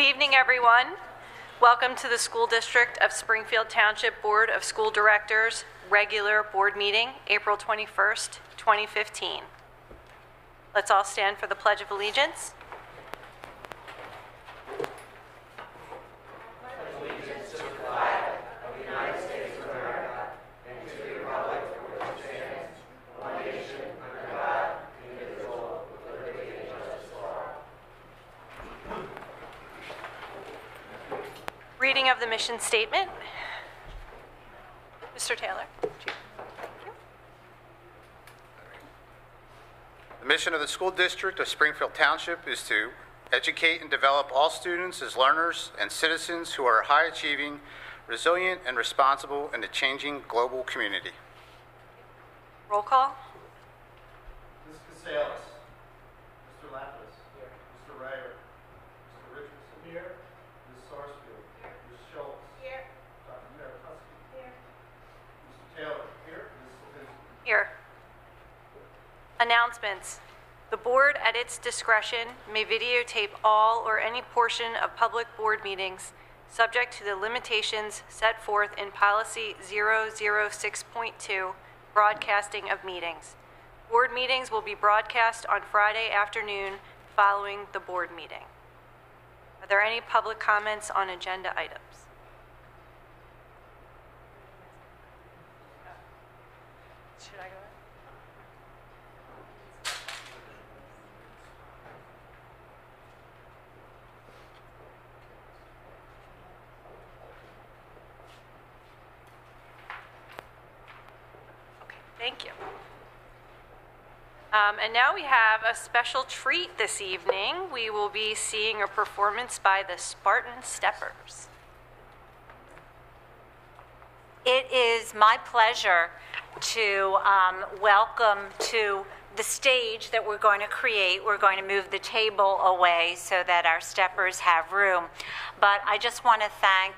evening, everyone. Welcome to the School District of Springfield Township Board of School Directors regular board meeting, April 21st, 2015. Let's all stand for the Pledge of Allegiance. Reading of the mission statement. Mr. Taylor. The mission of the School District of Springfield Township is to educate and develop all students as learners and citizens who are high-achieving, resilient, and responsible in a changing global community. Roll call. Ms. Casales. Mr. Lapis. Here. Mr. Rayer. Mr. Richardson. Here. Ms. Sarsfield. Here. Ms. Schultz. Here. Dr. Merikuski. Here. Mr. Taylor. Here. Ms. Levinsky. Here. Announcements. The board, at its discretion, may videotape all or any portion of public board meetings subject to the limitations set forth in Policy 006.2, Broadcasting of Meetings. Board meetings will be broadcast on Friday afternoon following the board meeting. Are there any public comments on agenda items? Should I go ahead? Thank you. And now we have a special treat this evening. We will be seeing a performance by the Spartan Steppers. It is my pleasure to welcome to the stage that we're going to create. We're going to move the table away so that our steppers have room. But I just want to thank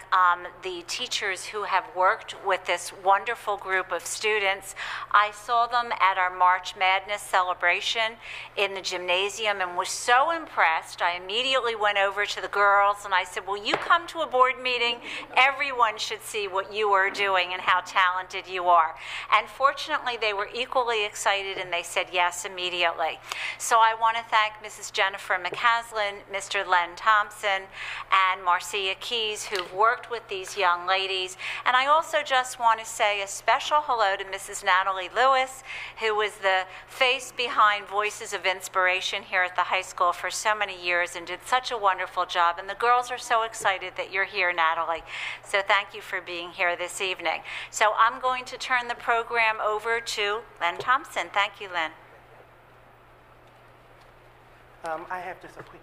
the teachers who have worked with this wonderful group of students. I saw them at our March Madness celebration in the gymnasium and was so impressed. I immediately went over to the girls and I said, will you come to a board meeting? Everyone should see what you are doing and how talented you are. And fortunately, they were equally excited and they said yes immediately. So I want to thank Mrs. Jennifer McCaslin, Mr. Len Thompson, and Marcia Keys, who've worked with these young ladies. And I also just want to say a special hello to Mrs. Natalie Lewis, who was the face behind Voices of Inspiration here at the high school for so many years and did such a wonderful job. And the girls are so excited that you're here, Natalie. So thank you for being here this evening. So I'm going to turn the program over to Len Thompson. Thank you, Len. I have just a quick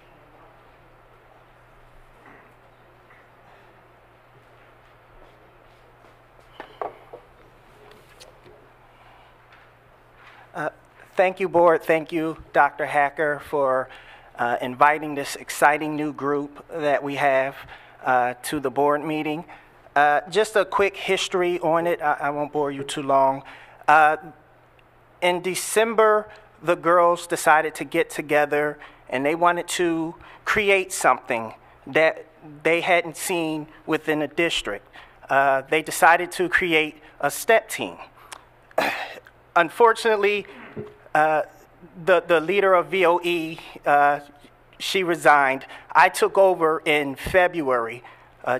thank you, board. Thank you, Dr. Hacker, for inviting this exciting new group that we have to the board meeting. Just a quick history on it. I won't bore you too long. In December, the girls decided to get together and they wanted to create something that they hadn't seen within the district. They decided to create a step team. Unfortunately, the leader of VOE, she resigned. I took over in February.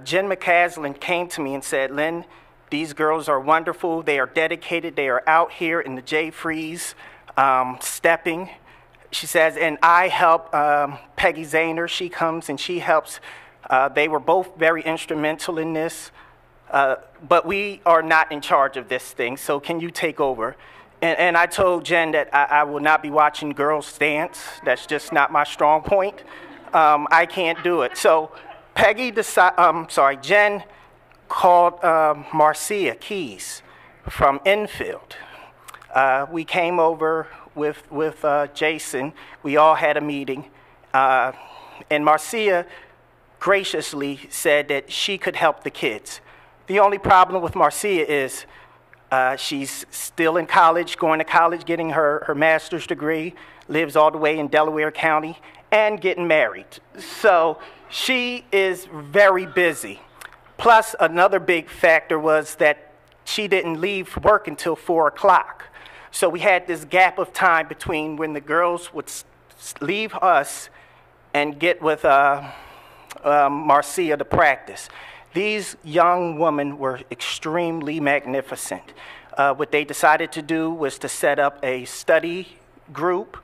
Jen McCaslin came to me and said, Lynn, these girls are wonderful. They are dedicated. They are out here in the J-Freeze stepping. She says, and I help Peggy Zahner. She comes and she helps. They were both very instrumental in this. But we are not in charge of this thing, so can you take over? And I told Jen that I will not be watching girls dance. That's just not my strong point. I can't do it. So Jen called Marcia Keys from Enfield. We came over with Jason. We all had a meeting. And Marcia graciously said that she could help the kids. The only problem with Marcia is she's still in college, going to college, getting her master's degree, lives all the way in Delaware County, and getting married. So she is very busy. Plus, another big factor was that she didn't leave work until 4 o'clock. So we had this gap of time between when the girls would leave us and get with Marcia to practice. These young women were extremely magnificent. What they decided to do was to set up a study group.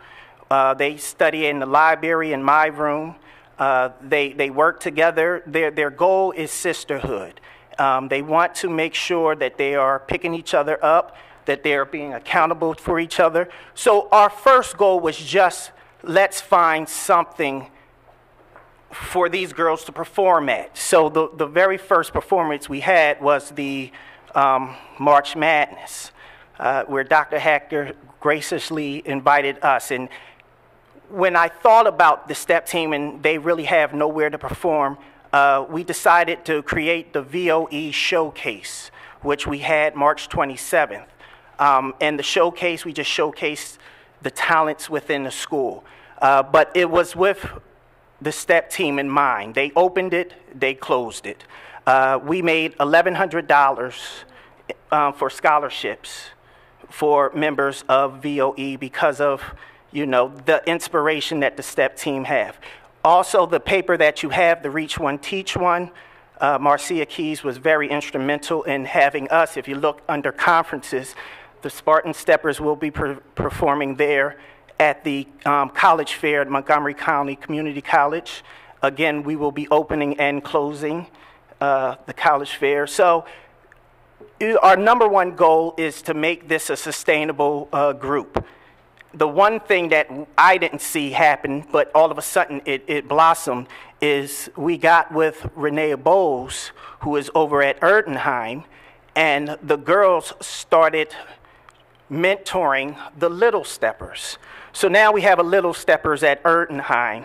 They study in the library in my room. They work together. Their goal is sisterhood. They want to make sure that they are picking each other up, that they are being accountable for each other. So our first goal was just, let's find something for these girls to perform at. So the very first performance we had was the March Madness, where Dr. Hacker graciously invited us. And when I thought about the step team and they really have nowhere to perform, we decided to create the VOE Showcase, which we had March 27th. And the showcase, we just showcased the talents within the school. But it was with the step team in mind. They opened it, they closed it. We made $1,100 for scholarships for members of VOE because of, the inspiration that the step team have. Also, the paper that you have, the Reach One, Teach One, Marcia Keys was very instrumental in having us. If you look under conferences, the Spartan Steppers will be performing there at the college fair at Montgomery County Community College. Again, we will be opening and closing the college fair. So our number one goal is to make this a sustainable group. The one thing that I didn't see happen, but all of a sudden it blossomed, is we got with Renee Bowles, who is over at Erdenheim, and the girls started mentoring the Little Steppers. So now we have a Little Steppers at Erdenheim.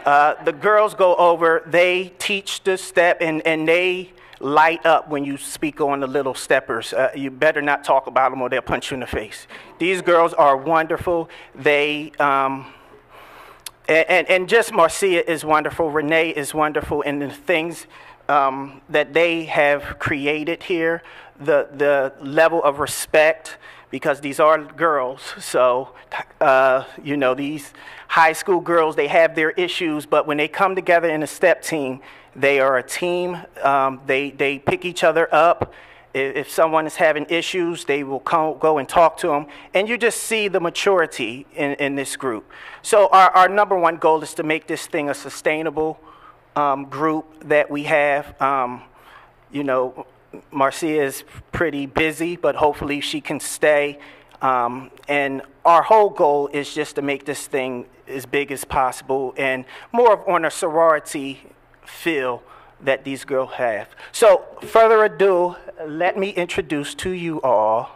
The girls go over, they teach the step, and they light up when you speak on the Little Steppers. You better not talk about them or they'll punch you in the face. These girls are wonderful. They, and just Marcia is wonderful. Renee is wonderful. And the things that they have created here, the level of respect, because these are girls. So, these high school girls, they have their issues, but when they come together in a step team, they are a team. They pick each other up. If someone is having issues, they will go and talk to them. And you just see the maturity in this group. So our number one goal is to make this thing a sustainable group that we have. Marcia is pretty busy, but hopefully she can stay. And our whole goal is just to make this thing as big as possible and more on a sorority feel that these girls have. So, further ado, let me introduce to you all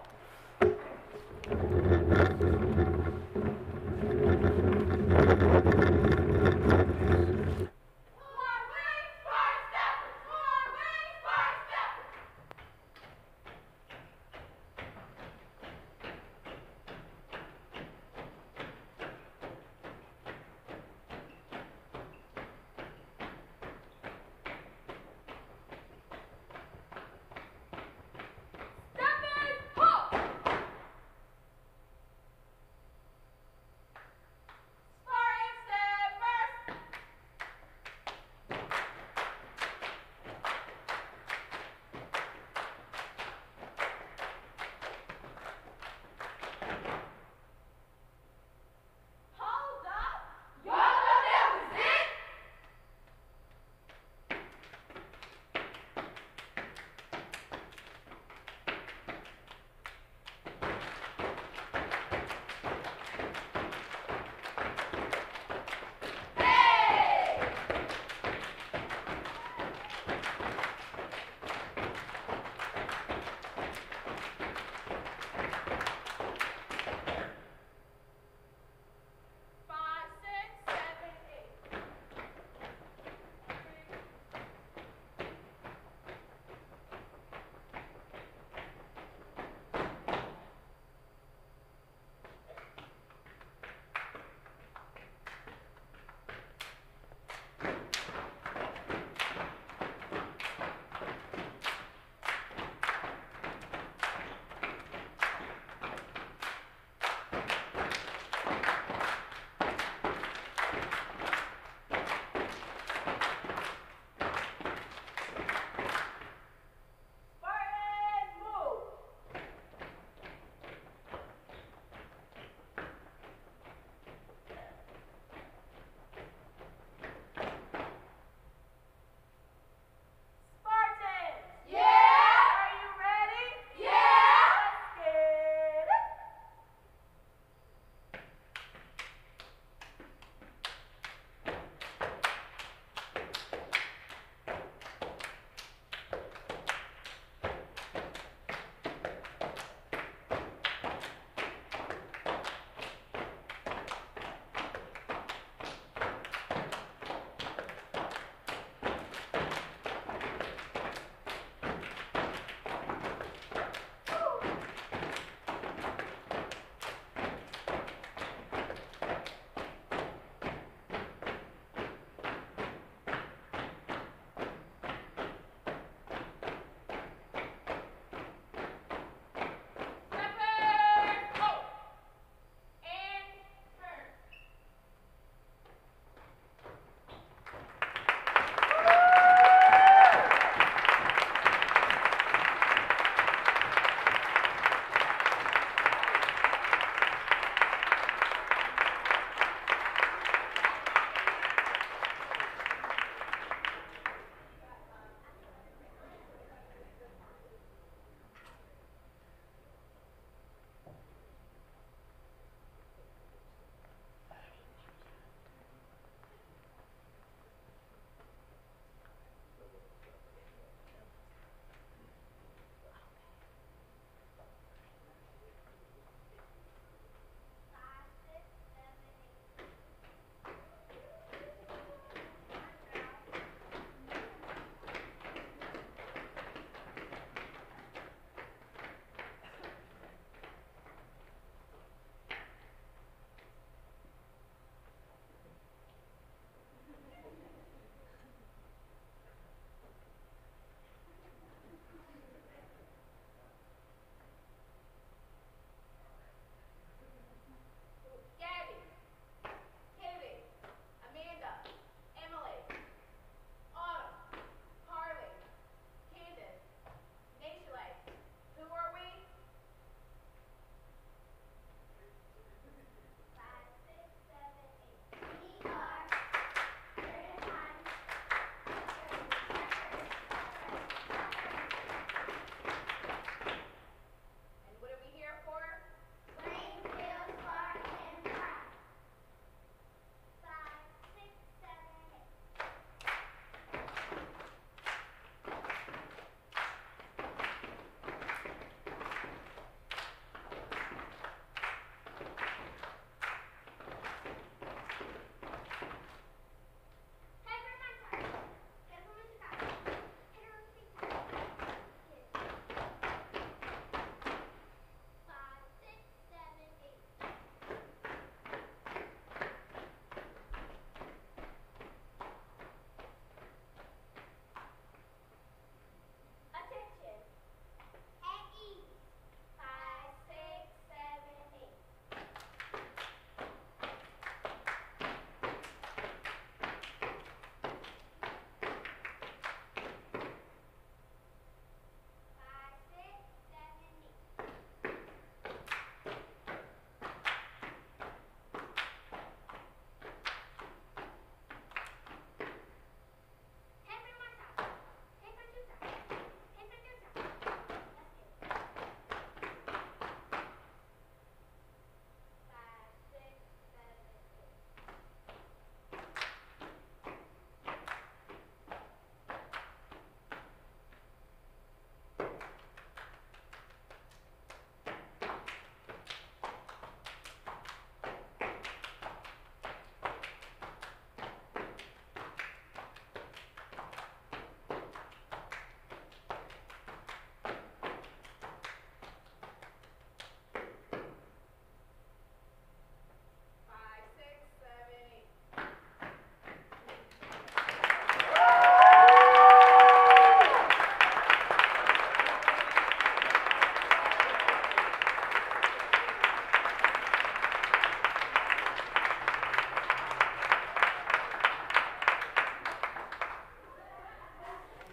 Spartan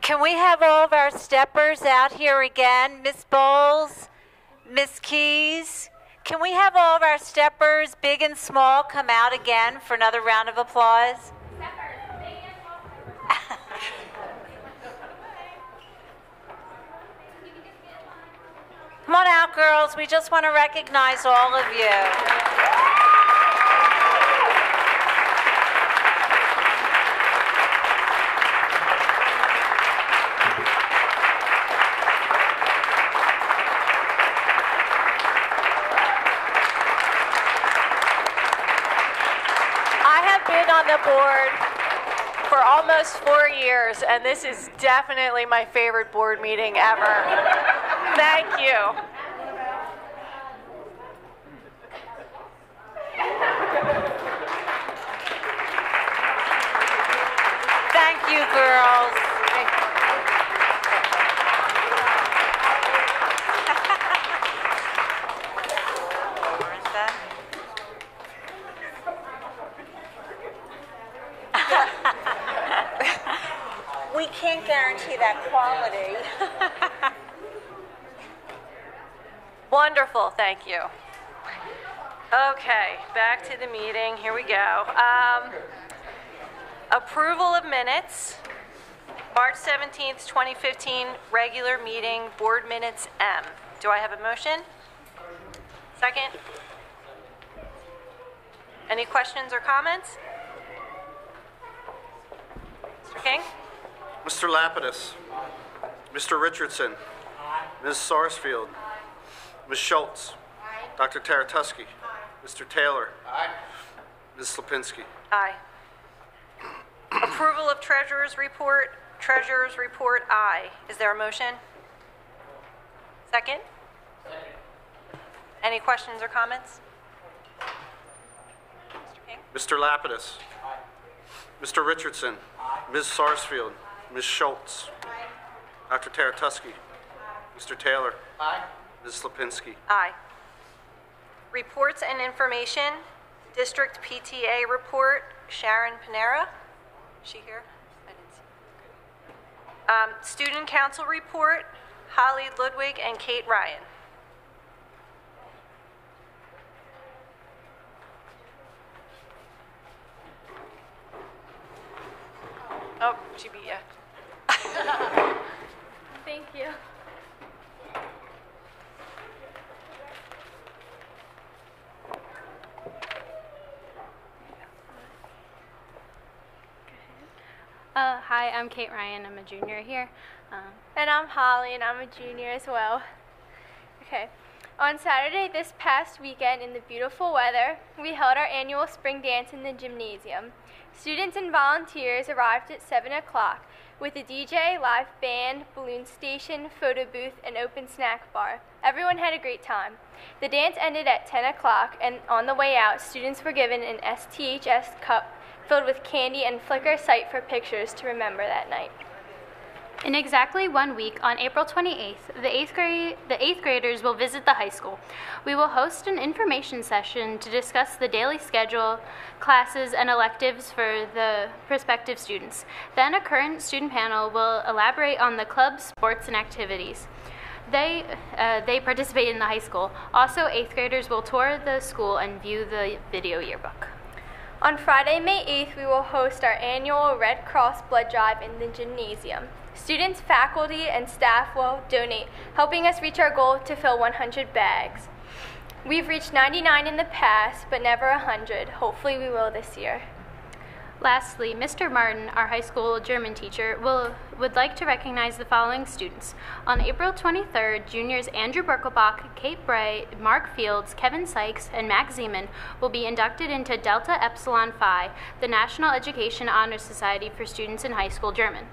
Can we have all of our steppers out here again? Miss Bowles, Miss Keys, can we have all of our steppers, big and small, come out again for another round of applause? Come on out, girls. We just want to recognize all of you. On the board for almost 4 years, and this is definitely my favorite board meeting ever. Thank you. Thank you, girls. We can't guarantee that quality. Wonderful, thank you. Okay, back to the meeting. Here we go. Approval of minutes. March 17th, 2015, regular meeting, board minutes M. Do I have a motion? Second? Any questions or comments? Mr. King? Mr. Lapidus. Mr. Richardson. Ms. Sarsfield. Ms. Schultz. Dr. Taratuski. Mr. Taylor. Ms. Lipinski. Aye. Approval of treasurer's report. Treasurer's report, aye. Is there a motion? Second? Any questions or comments? Mr. King? Mr. Lapidus. Mr. Richardson. Ms. Sarsfield. Ms. Schultz. Dr. Taratuski. Mr. Taylor. Ms. Lipinski. Aye. Reports and information. District PTA report, Sharon Panera. Is she here? I didn't see. Student council report, Holly Ludwig and Kate Ryan. Oh, she beat you. Thank you. Hi, I'm Kate Ryan. I'm a junior here. And I'm Holly, and I'm a junior as well. Okay. On Saturday this past weekend, in the beautiful weather, we held our annual spring dance in the gymnasium. Students and volunteers arrived at 7 o'clock with a DJ, live band, balloon station, photo booth, and open snack bar. Everyone had a great time. The dance ended at 10 o'clock, and on the way out, students were given an STHS cup filled with candy and flicker sight for pictures to remember that night. In exactly 1 week, on April 28th, the eighth graders will visit the high school. We will host an information session to discuss the daily schedule, classes, and electives for the prospective students. Then a current student panel will elaborate on the clubs, sports, and activities they participate in the high school. Also, 8th graders will tour the school and view the video yearbook. On Friday, May 8th, we will host our annual Red Cross blood drive in the gymnasium. Students, faculty, and staff will donate, helping us reach our goal to fill 100 bags. We've reached 99 in the past, but never 100. Hopefully we will this year. Lastly, Mr. Martin, our high school German teacher, would like to recognize the following students. On April 23rd, juniors Andrew Birkelbach, Kate Bray, Mark Fields, Kevin Sykes, and Max Zeman will be inducted into Delta Epsilon Phi, the National Education Honor Society for Students in High School German.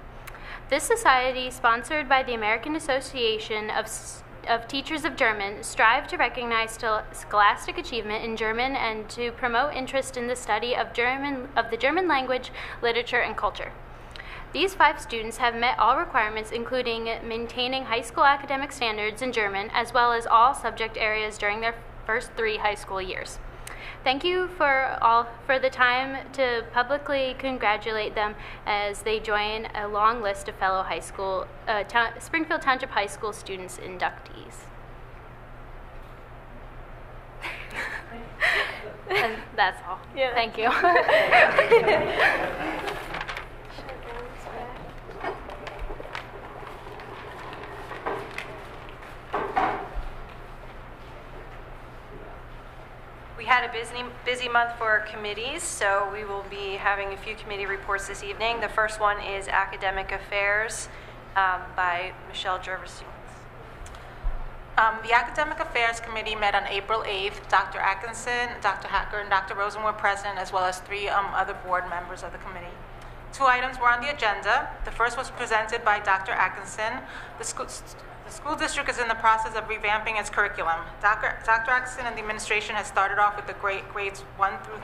This society, sponsored by the American Association of Teachers of German, strive to recognize scholastic achievement in German and to promote interest in the study of the German language, literature, and culture. These 5 students have met all requirements, including maintaining high school academic standards in German, as well as all subject areas during their first 3 high school years. Thank you for the time to publicly congratulate them as they join a long list of fellow high school, Springfield Township High School students inductees. And that's all. Yeah. Thank you. We had a busy month for committees, so we will be having a few committee reports this evening. The first one is Academic Affairs by Michelle Jervis. The Academic Affairs Committee met on April 8th. Dr. Atkinson, Dr. Hacker, and Dr. Rosen were present, as well as 3 other board members of the committee. 2 items were on the agenda. The first was presented by Dr. Atkinson. The school district is in the process of revamping its curriculum. Dr. Atkinson and the administration has started off with the grades 1 through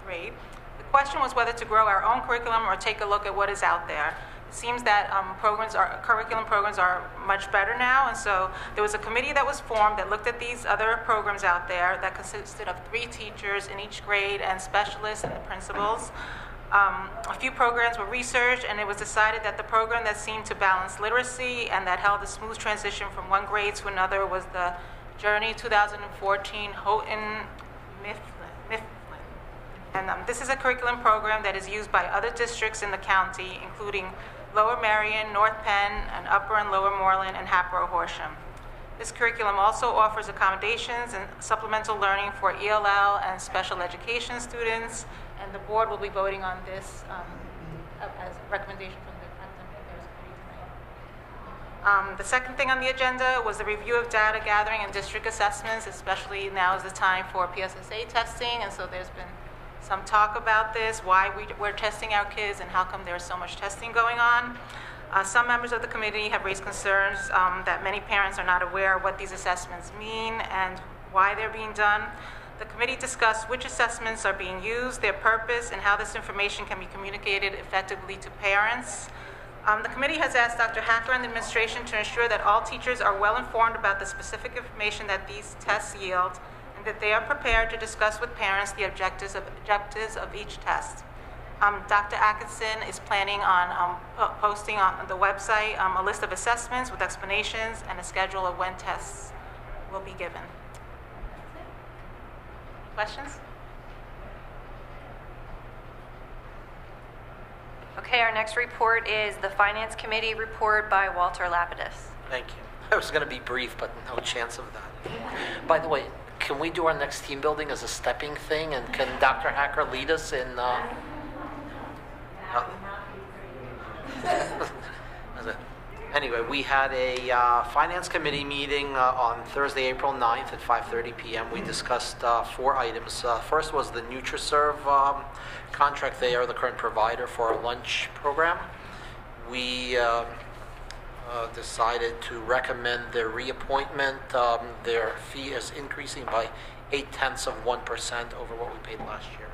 3. The question was whether to grow our own curriculum or take a look at what is out there. It seems that curriculum programs are much better now, and so there was a committee that was formed that looked at these other programs out there that consisted of 3 teachers in each grade and specialists and the principals. A few programs were researched, and it was decided that the program that seemed to balance literacy and that held a smooth transition from one grade to another was the Journey 2014 Houghton Mifflin. And this is a curriculum program that is used by other districts in the county, including Lower Merion, North Penn, and Upper and Lower Moreland, and Hatboro-Horsham. This curriculum also offers accommodations and supplemental learning for ELL and special education students, and the board will be voting on this as a recommendation from the Academic Affairs Committee tonight. The second thing on the agenda was the review of data gathering and district assessments, especially now is the time for PSSA testing, and so there's been some talk about this, why we're testing our kids and how come there's so much testing going on. Some members of the committee have raised concerns that many parents are not aware of what these assessments mean and why they're being done. The committee discussed which assessments are being used, their purpose, and how this information can be communicated effectively to parents. The committee has asked Dr. Hacker and the administration to ensure that all teachers are well informed about the specific information that these tests yield, and that they are prepared to discuss with parents the objectives of each test. Dr. Atkinson is planning on posting on the website a list of assessments with explanations and a schedule of when tests will be given. Questions? Okay, our next report is the Finance Committee report by Walter Lapidus. Thank you. I was going to be brief, but no chance of that. By the way, can we do our next team building as a stepping thing, and can Dr. Hacker lead us in... Anyway, we had a Finance Committee meeting on Thursday, April 9th at 5:30 p.m. We discussed 4 items. First was the NutriServe contract. They are the current provider for our lunch program. We decided to recommend their reappointment. Their fee is increasing by 0.8% over what we paid last year.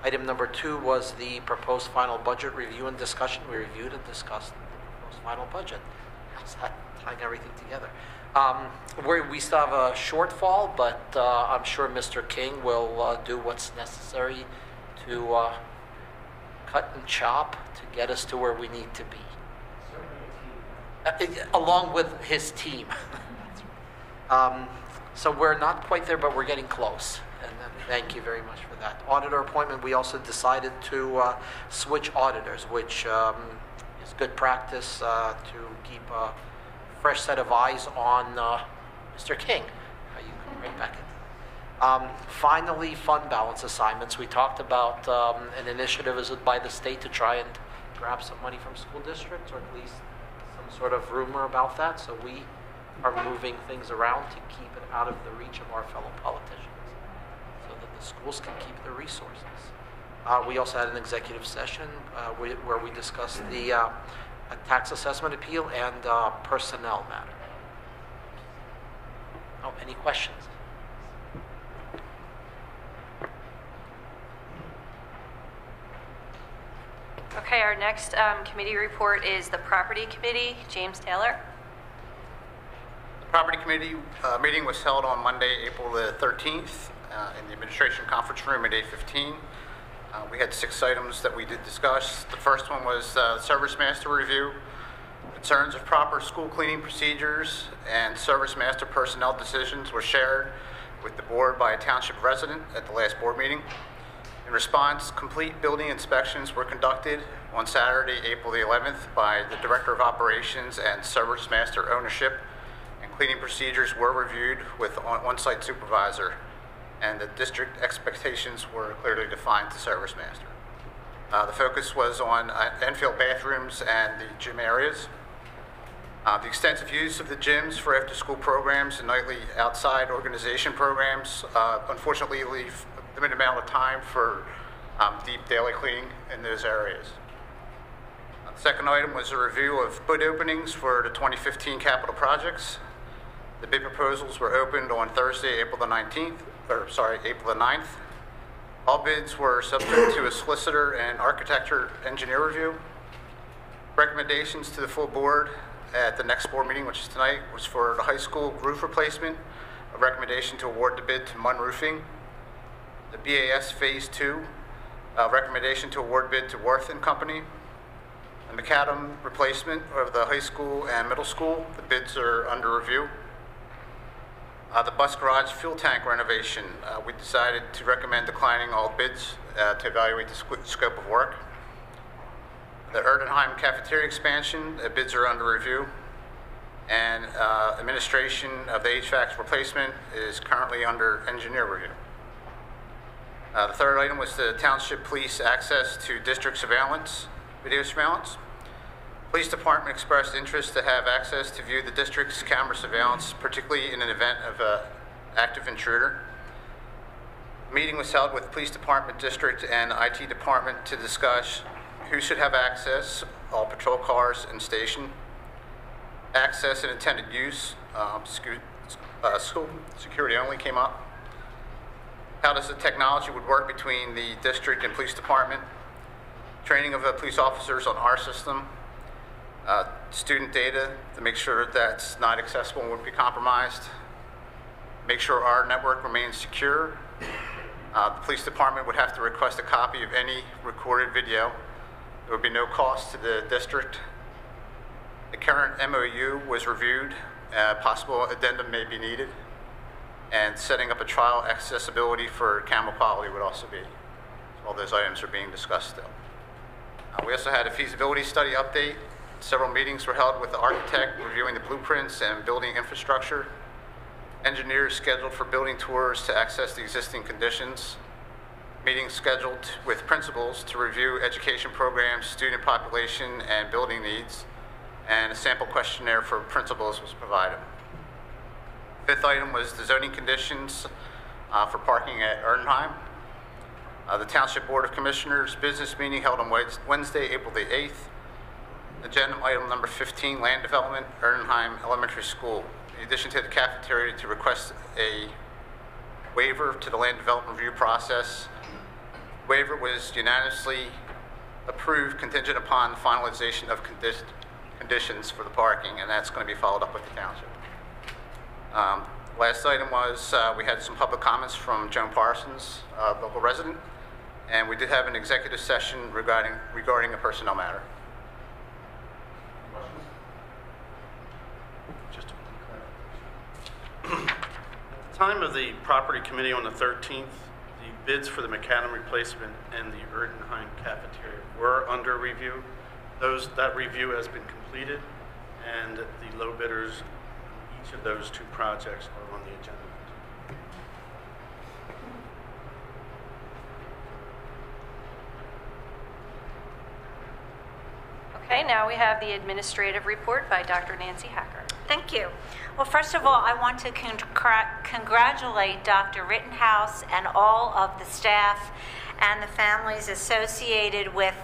Item number 2 was the proposed final budget review and discussion. We reviewed and discussed the proposed final budget. How's that tying everything together? We still have a shortfall, but I'm sure Mr. King will do what's necessary to cut and chop to get us to where we need to be. Along with his team. So we're not quite there, but we're getting close. And thank you very much for that. Auditor appointment, we also decided to switch auditors, which is good practice to keep a fresh set of eyes on Mr. King. You come right back in. Finally, fund balance assignments. We talked about an initiative by the state to try and grab some money from school districts, or at least some sort of rumor about that. So we are moving things around to keep it out of the reach of our fellow politicians, so that the schools can keep their resources. We also had an executive session where we discussed the tax assessment appeal and personnel matter. Oh, any questions? Okay, our next committee report is the Property Committee. James Taylor. The Property Committee meeting was held on Monday, April the 13th. in the administration conference room at 8:15. We had 6 items that we did discuss. The first one was service master review. Concerns of proper school cleaning procedures and service master personnel decisions were shared with the board by a township resident at the last board meeting. In response, complete building inspections were conducted on Saturday, April the 11th by the Director of Operations, and service master ownership and cleaning procedures were reviewed with on-site supervisor, and the district expectations were clearly defined to service master. The focus was on infield bathrooms and the gym areas. The extensive use of the gyms for after-school programs and nightly outside organization programs unfortunately leave a limited amount of time for deep daily cleaning in those areas. The second item was a review of bid openings for the 2015 capital projects. The bid proposals were opened on Thursday, April the 9th. All bids were subject to a solicitor and architecture engineer review. Recommendations to the full board at the next board meeting, which is tonight, was for the high school roof replacement, a recommendation to award the bid to Munn Roofing. The BAS Phase 2, a recommendation to award bid to Worth & Company. The macadam replacement of the high school and middle school, the bids are under review. The bus garage fuel tank renovation, we decided to recommend declining all bids to evaluate the scope of work. The Erdenheim cafeteria expansion, bids are under review. And administration of the HVAC replacement is currently under engineer review. The third item was the Township Police access to district surveillance, video surveillance. Police Department expressed interest to have access to view the district's camera surveillance, particularly in an event of an active intruder. A meeting was held with Police Department, District, and IT Department to discuss who should have access, all patrol cars and station, access and intended use, school security only came up. How does the technology would work between the district and police department, training of the police officers on our system, student data to make sure that's not accessible and wouldn't be compromised, make sure our network remains secure. The police department would have to request a copy of any recorded video. There would be no cost to the district. The current MOU was reviewed. Possible addendum may be needed. And setting up a trial accessibility for camera quality would also be. So all those items are being discussed still. We also had a feasibility study update. Several meetings were held with the architect reviewing the blueprints and building infrastructure. Engineers scheduled for building tours to access the existing conditions. Meetings scheduled with principals to review education programs, student population, and building needs. And a sample questionnaire for principals was provided. Fifth item was the zoning conditions for parking at Erdenheim. The Township Board of Commissioners business meeting held on Wednesday, April the 8th. Agenda item number 15, land development, Erdenheim Elementary School. In addition to the cafeteria, to request a waiver to the land development review process. Waiver was unanimously approved contingent upon the finalization of conditions for the parking, and that's going to be followed up with the township. Last item was we had some public comments from Joan Parsons, local resident, and we did have an executive session regarding a personnel matter. Just a quick clarification. At the time of the property committee on the 13th, the bids for the macadam replacement and the Erdenheim cafeteria were under review. That review has been completed, and the low bidders on each of those 2 projects are on the agenda. Okay, now we have the administrative report by Dr. Nancy Hacker. Thank you. Well, first of all, I want to congratulate Dr. Rittenhouse and all of the staff and the families associated with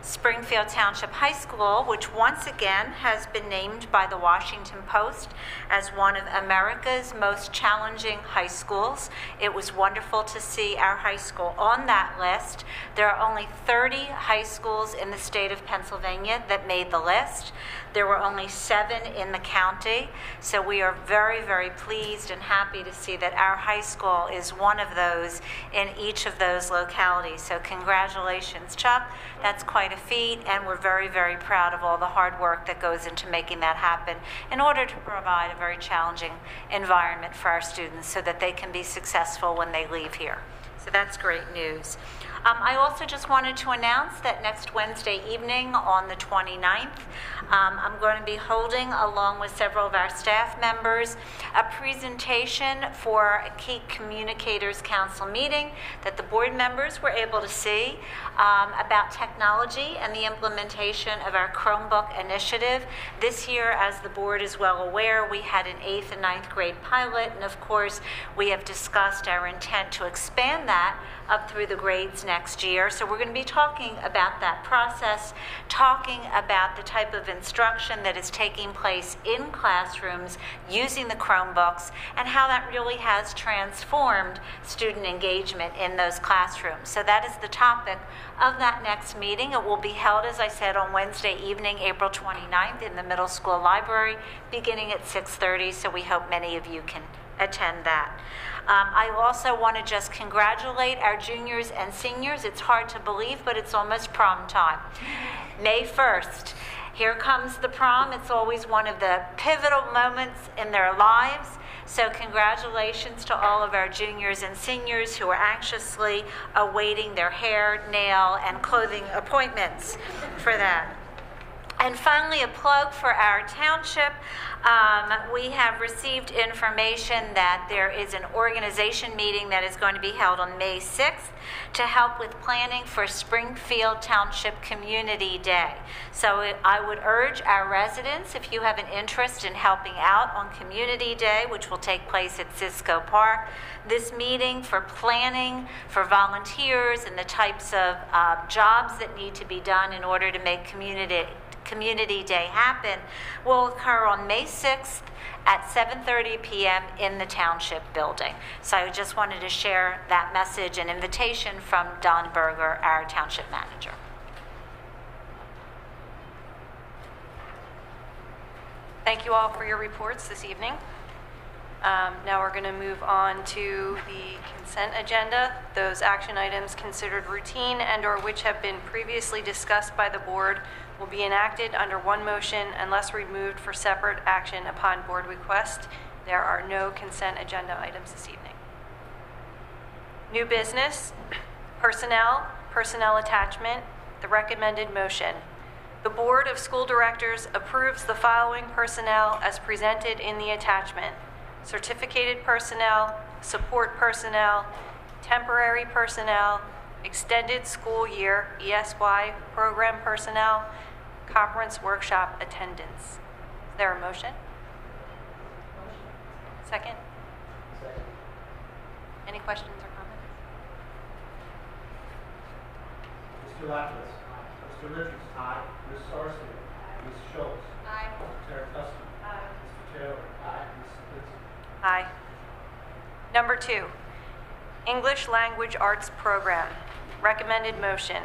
Springfield Township High School, which once again has been named by the Washington Post as one of America's most challenging high schools. It was wonderful to see our high school on that list. There are only 30 high schools in the state of Pennsylvania that made the list. There were only 7 in the county, so we are very, very pleased and happy to see that our high school is one of those in each of those localities. So congratulations, Chuck. That's quite a feat, and we're very, very proud of all the hard work that goes into making that happen in order to provide a very challenging environment for our students so that they can be successful when they leave here. So that's great news. I also just wanted to announce that next Wednesday evening on the 29th, I'm going to be holding, along with several of our staff members, a presentation for a key communicators council meeting that the board members were able to see about technology and the implementation of our Chromebook initiative. This year, as the board is well aware, we had an 8th and 9th grade pilot, and of course, we have discussed our intent to expand that up through the grades next year. So we're going to be talking about that process, talking about the type of instruction that is taking place in classrooms using the Chromebooks and how that really has transformed student engagement in those classrooms. So that is the topic of that next meeting. It will be held, as I said, on Wednesday evening, April 29th in the middle school library, beginning at 6:30, so we hope many of you can attend that. I also want to just congratulate our juniors and seniors. It's hard to believe, but it's almost prom time. May 1st, here comes the prom. It's always one of the pivotal moments in their lives. So congratulations to all of our juniors and seniors who are anxiously awaiting their hair, nail, and clothing appointments for that. And finally, a plug for our township. We have received information that there is an organization meeting that is going to be held on May 6th to help with planning for Springfield Township Community Day. So I would urge our residents, if you have an interest in helping out on Community Day, which will take place at Cisco Park, this meeting for planning, for volunteers, and the types of jobs that need to be done in order to make Community Day happen will occur on May 6th at 7:30 p.m. in the Township building. So I just wanted to share that message and invitation from Don Berger, our Township manager. Thank you all for your reports this evening. Now we're going to move on to the consent agenda. Those action items considered routine and/or which have been previously discussed by the board will be enacted under one motion unless removed for separate action upon board request. There are no consent agenda items this evening. New business, personnel attachment, the recommended motion. The Board of School Directors approves the following personnel as presented in the attachment: certificated personnel, support personnel, temporary personnel, extended school year ESY program personnel, conference workshop attendance. Is there a motion? Second? Any questions or comments? Mr. Lapidus. Mr. Richards. Aye. Ms. Sarsfield. Ms. Schultz. Aye. Mr. Taratusky. Aye. Mr. Taylor. Aye. Ms. Lipinski. Aye. Number 2, English Language Arts Program. Recommended motion.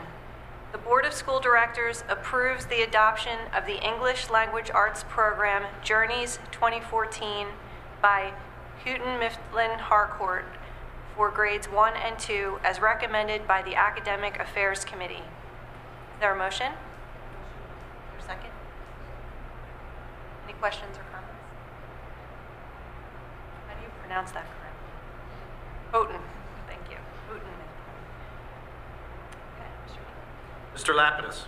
The Board of School Directors approves the adoption of the English Language Arts Program Journeys 2014 by Houghton Mifflin Harcourt for grades 1 and 2 as recommended by the Academic Affairs Committee. Is there a motion? Is there a second? Any questions or comments? How do you pronounce that correctly? Houghton. Thank you. Houghton. Okay, Mr. Mr. Lapidus.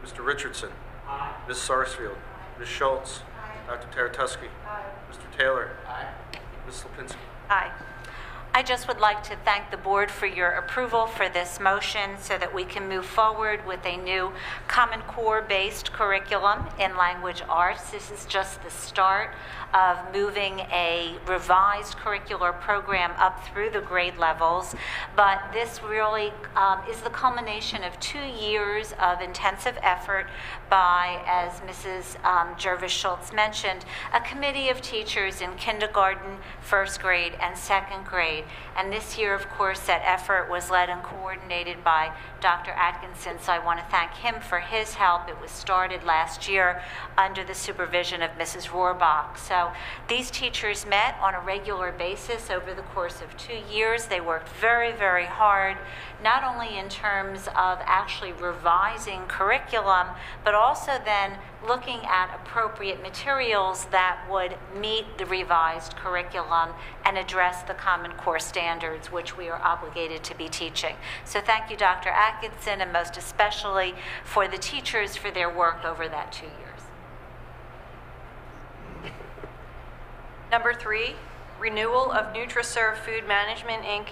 Mr. Richardson. Aye. Ms. Sarsfield. Ms. Schultz. Aye. Dr. Taratusky. Aye. Mr. Taylor. Aye. Ms. Lipinski. Aye. I just would like to thank the board for your approval for this motion so that we can move forward with a new Common Core-based curriculum in language arts. This is just the start of moving a revised curricular program up through the grade levels, but this really is the culmination of 2 years of intensive effort by, as Mrs. Jervis-Schultz mentioned, a committee of teachers in kindergarten, first grade, and second grade. And this year, of course, that effort was led and coordinated by Dr. Atkinson, so I want to thank him for his help. It was started last year under the supervision of Mrs. Rohrbach. So these teachers met on a regular basis over the course of 2 years. They worked very, very hard, not only in terms of actually revising curriculum, but also then looking at appropriate materials that would meet the revised curriculum and address the Common Core standards, which we are obligated to be teaching. So thank you, Dr. Atkinson, and most especially for the teachers for their work over that 2 years. Number 3, renewal of NutriServe Food Management, Inc.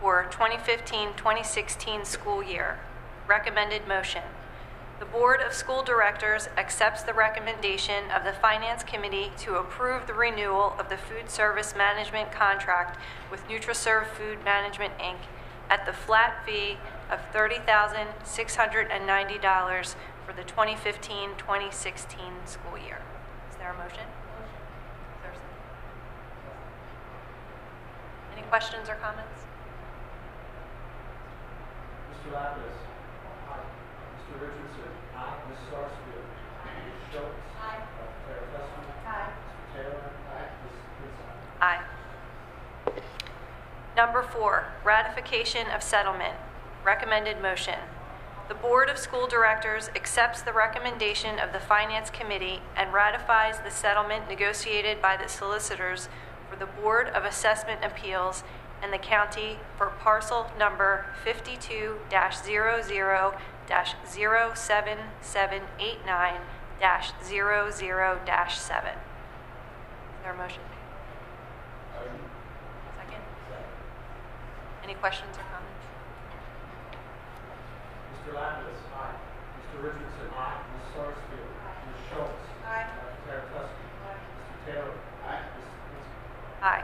for 2015-2016 school year. Recommended motion. The Board of School Directors accepts the recommendation of the Finance Committee to approve the renewal of the food service management contract with NutriServe Food Management, Inc. at the flat fee of $30,690 for the 2015-2016 school year. Is there a motion? Any questions or comments? Mr. Lapidus. Aye. Mr. Richardson. Aye. Ms. Sarsfield. Ms. Schultz. Aye. Dr. Terratescu. Aye. Mr. Taylor. Aye. Ms. Kinsey. Aye. Number 4, ratification of settlement. Recommended motion. The Board of School Directors accepts the recommendation of the Finance Committee and ratifies the settlement negotiated by the solicitors for the Board of Assessment Appeals and the county for parcel number 52-00-07789-00-7. Is there a motion? Second? Any questions or comments? Mr. Lapidus. Aye. Mr. Richardson. Aye. Ms. Sarsfield. Ms. Schultz. Aye. Dr. Terratescu. Aye. Mr. Taylor. Aye. Ms. Kinsey. Aye.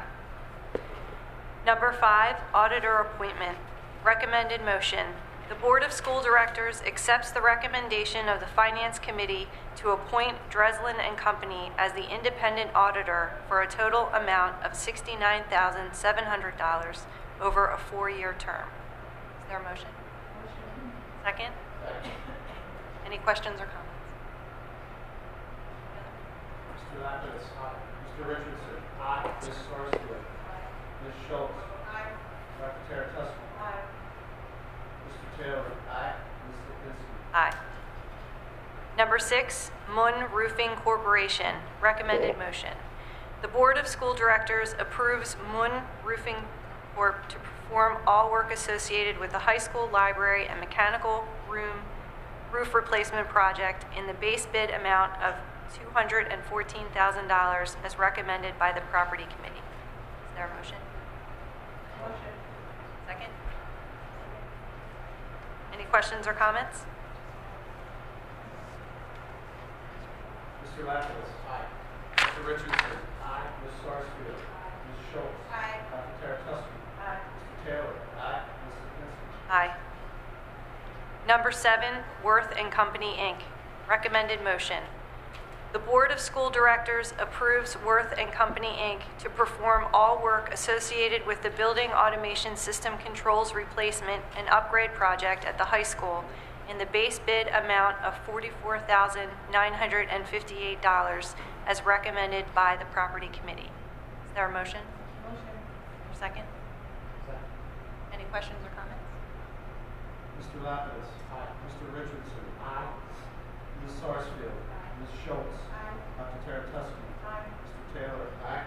Number 5, auditor appointment. Recommended motion. The Board of School Directors accepts the recommendation of the Finance Committee to appoint Dreslin and Company as the independent auditor for a total amount of $69,700 over a 4-year term. Is there a motion? Motion. Second? Second. Any questions or comments? Mr. Lapidus. Aye. Mr. Richardson. Aye. Ms. Sarsfield. Ms. Schultz. Aye. Dr. Terratescu. Aye. Mr. Taylor. Aye. Ms. Kinsey. Aye. Number 6, Mun Roofing Corporation. Recommended motion. The Board of School Directors approves Mun Roofing Corp. to perform all work associated with the high school library and mechanical room roof replacement project in the base bid amount of $214,000 as recommended by the Property Committee. Is there a motion? Motion. Second? Any questions or comments? Mr. Lapidus. Aye. Mr. Richardson. Aye. Ms. Sarsfield. Ms. Schultz. Aye. Dr. Terratescu. Aye. Mr. Taylor. Aye. Ms. Kinsey. Aye. Number 7, Worth and Company, Inc. Recommended motion. The Board of School Directors approves Worth and Company, Inc. to perform all work associated with the building automation system controls replacement and upgrade project at the high school in the base bid amount of $44,958 as recommended by the Property Committee. Is there a motion? Motion. Second? Second. Any questions or comments? Mr. Lapidus. Aye. Mr. Richardson. Aye. Ms. Sarsfield. Ms. Schultz. Aye. Dr. Terratescu. Aye. Mr. Taylor. Aye.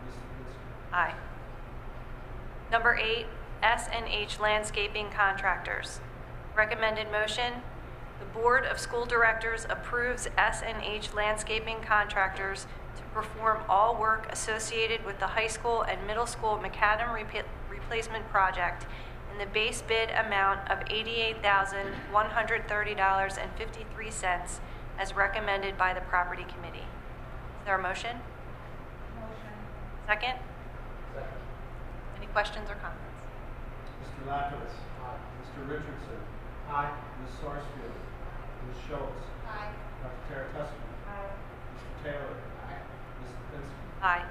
Ms. Kinsey. Aye. Number 8, S&H Landscaping Contractors. Recommended motion. The Board of School Directors approves S&H Landscaping Contractors to perform all work associated with the high school and middle school macadam replacement project in the base bid amount of $88,130.53 as recommended by the Property Committee. Is there a motion? Motion. Second? Second. Any questions or comments? Mr. Lapidus. Aye. Mr. Richardson. Aye. Ms. Sarsfield. Ms. Schultz. Aye. Dr. Taratusky. Aye. Mr. Taylor. Aye. Ms. Lipinski. Aye.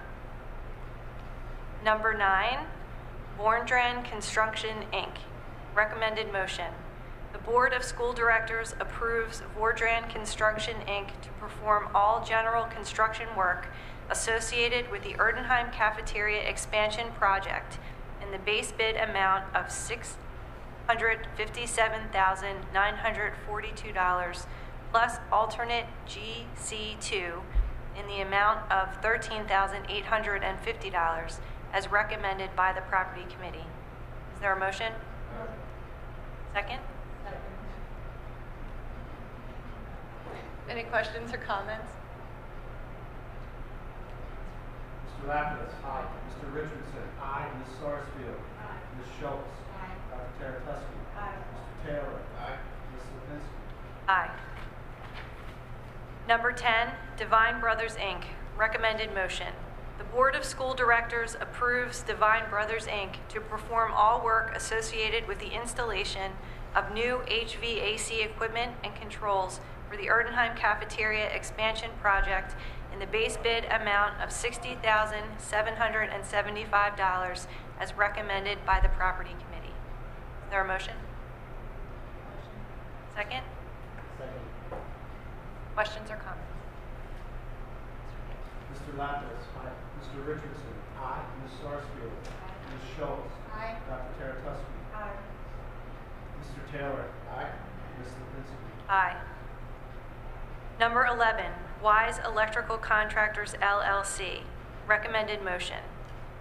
Number 9, Borndran Construction, Inc. Recommended motion. The Board of School Directors approves Borndran Construction, Inc. to perform all general construction work associated with the Erdenheim Cafeteria Expansion Project in the base bid amount of $657,942 plus alternate GC2 in the amount of $13,850 as recommended by the Property Committee. Is there a motion? Second? Any questions or comments? Mr. Lapidus. Aye. Mr. Richardson. Aye. Ms. Sarsfield. Aye. Ms. Schultz. Aye. Dr. Taratusky. Aye. Mr. Taylor. Aye. Ms. Lipinski. Aye. Number 10, Divine Brothers, Inc. Recommended motion. The Board of School Directors approves Divine Brothers, Inc. to perform all work associated with the installation of new HVAC equipment and controls for the Erdenheim Cafeteria Expansion Project in the base bid amount of $60,775 as recommended by the Property Committee. Is there a motion? Second? Second. Questions or comments? Mr. Lapidus. Aye. Mr. Richardson. Aye. Ms. Sarsfield. Ms. Schultz. Aye. Dr. Taratusky. Aye. Mr. Taylor. Aye. Ms. Lipinski. Aye. Number 11, Wise Electrical Contractors, LLC. Recommended motion.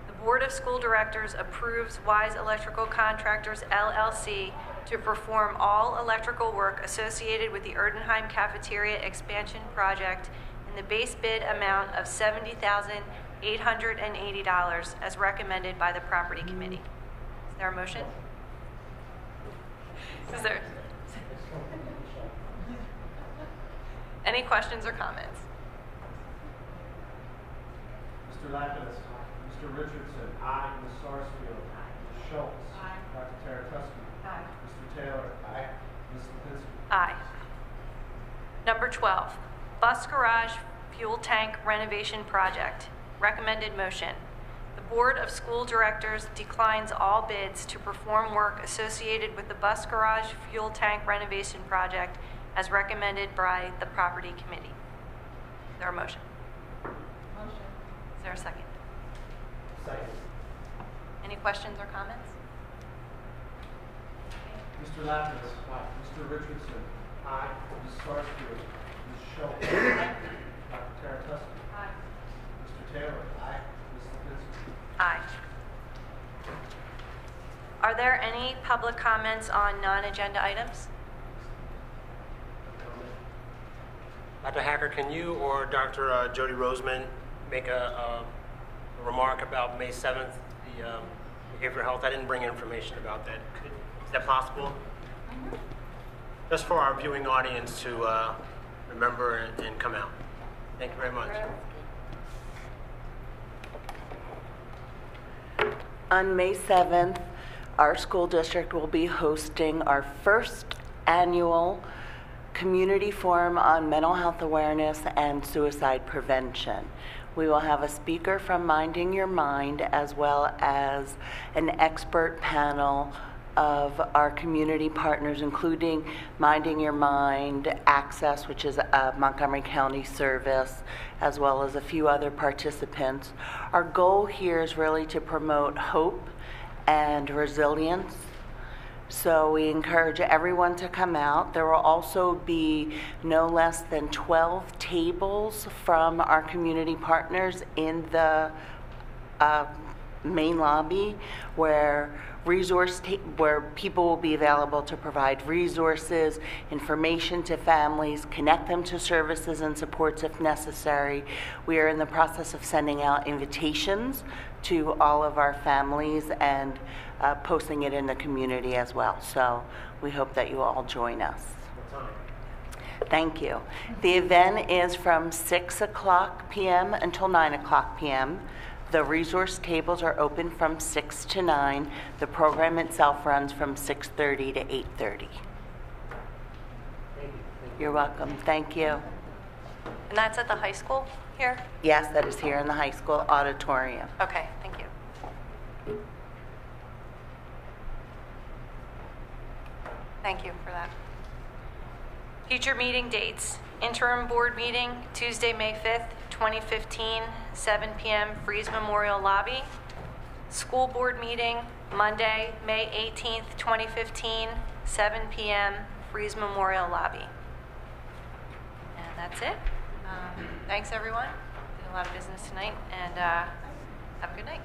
The Board of School Directors approves Wise Electrical Contractors, LLC to perform all electrical work associated with the Erdenheim Cafeteria Expansion Project in the base bid amount of $70,880 as recommended by the Property Committee. Is there a motion? Is there? Any questions or comments? Mr. Lapidus. Aye. Mr. Richardson. Aye. Ms. Sarsfield. Aye. Ms. Schultz. Aye. Dr. Taratusky. Aye. Mr. Taylor. Aye. Ms. Lipinski. Aye. Number 12, Bus Garage Fuel Tank Renovation Project. Recommended motion. The Board of School Directors declines all bids to perform work associated with the Bus Garage Fuel Tank Renovation Project as recommended by the Property Committee. Is there a motion? Motion. Is there a second? Second. Any questions or comments? Mr. Lapidus. Aye. Mr. Richardson. Aye. Ms. Sarsfield. Ms. Schultz. Dr. Taratusky. Aye. Mr. Taylor. Aye. Ms. Lipinski. Aye. Are there any public comments on non-agenda items? Dr. Hacker, can you or Dr. Jody Roseman make a remark about May 7th, the behavioral health? I didn't bring information about that. Is that possible? Just for our viewing audience to remember and come out. Thank you very much. On May 7th, our school district will be hosting our first annual community forum on mental health awareness and suicide prevention. We will have a speaker from Minding Your Mind as well as an expert panel of our community partners, including Minding Your Mind, Access, which is a Montgomery County service, as well as a few other participants. Our goal here is really to promote hope and resilience. So we encourage everyone to come out. There will also be no less than 12 tables from our community partners in the main lobby, where where people will be available to provide resources, information to families, connect them to services and supports if necessary. We are in the process of sending out invitations to all of our families and posting it in the community as well. So we hope that you all join us. Thank you. The event is from 6 o'clock p.m. until 9 o'clock p.m. The resource tables are open from 6 to 9. The program itself runs from 6:30 to 8:30. You're welcome. Thank you. And that's at the high school here? Yes, that is here in the high school auditorium. Okay, thank you. Thank you for that. Future meeting dates. Interim board meeting, Tuesday, May 5th, 2015, 7 p.m., Freeze Memorial Lobby. School board meeting, Monday, May 18th, 2015, 7 p.m., Freeze Memorial Lobby. And that's it. Thanks, everyone. Did a lot of business tonight, and have a good night.